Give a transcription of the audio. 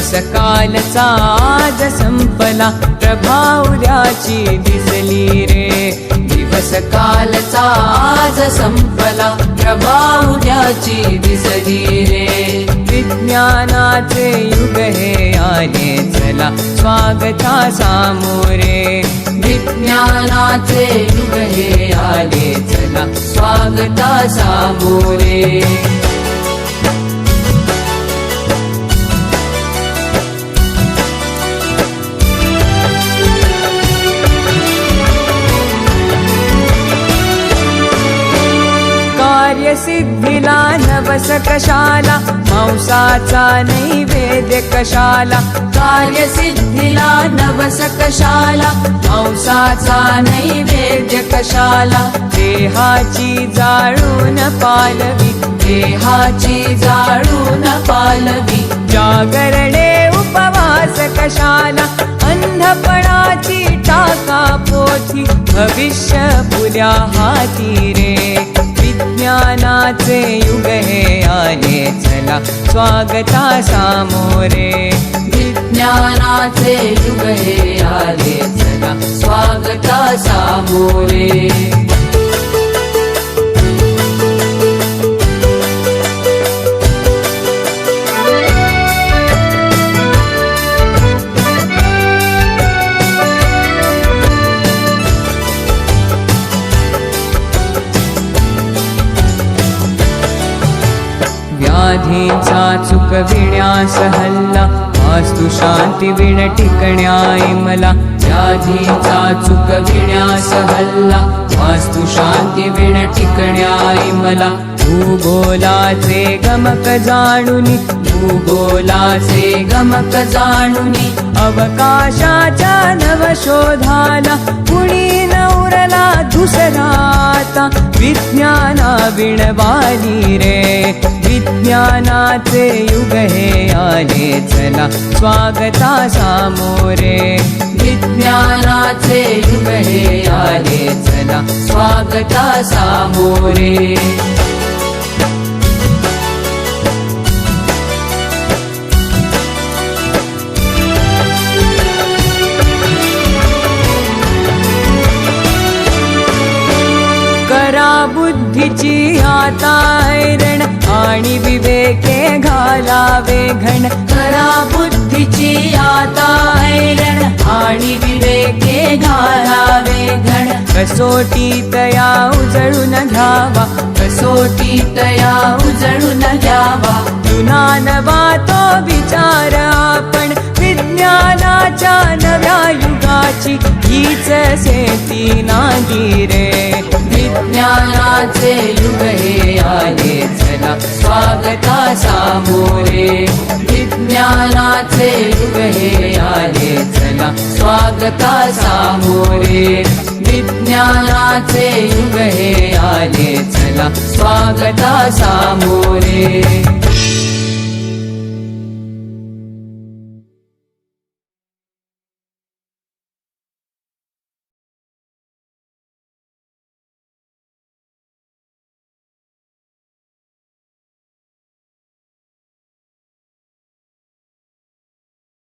दिवस कालचा आज संपला, प्रभा उद्याची दिसली रे. दिवस कालचा आज संपला, प्रभा उद्याची दिसली रे. विज्ञानाचे युग हे आले चला, स्वागता सामोरे. विज्ञानाचे युग हे आले चला, स्वागता सामोरे. कार्यसिद्धीला नवस कशाला, मांसाचा नैवेद्य कशाला. कार्यसिद्धीला नवस कशाला, मांसाचा नैवेद्य कशाला. देहाची जाळून पालवी, देहाची जाळून पालवी. जागरणे उपवास कशाला, अंधपणाची टाका पोथी. भविष्य पुऱ्या हाती रे. विज्ञानाचे युग हे आले चला, स्वागता सामोरे. विज्ञानाचे युग हे आले चला, स्वागता सामोरे. व्याधीचा चुकविण्यास हल्ला, वास्तु शांती विण टिकण्याई मला. व्याधीचा चुकविण्यास हल्ला, वास्तु शांती विण टिकण्याई मला. भूगोलाचे गमक जाणुनी, भूगोलाचे गमक जाणुनी. अवकाशाच्या नवशोधाला, कुणी नवरला दुसराता. विज्ञाना विणवाली रे. विज्ञानाचे युग हे आले चला, स्वागता सामोरे. विज्ञानाचे युग हे आले चला, स्वागता सामोरे. करा बुद्धीची आता ऐरण, आणि विवेके घालावे घण. करा बुद्धीची आता ऐरण, आणि विवेके घालावे घण. कसोटीत या उजळून घ्यावा, कसोटीत या उजळून घ्यावा. जुना नवा तो विचार आपण, विज्ञानाच्या नव्या युगाची हीच सेती नांदी रे. विज्ञानाचे युग हे आले चला, स्वागता सामोरे. विज्ञानाचे युग हे आले चला, स्वागता सामोरे. विज्ञानाचे युग हे आले चला, स्वागता सामोरे.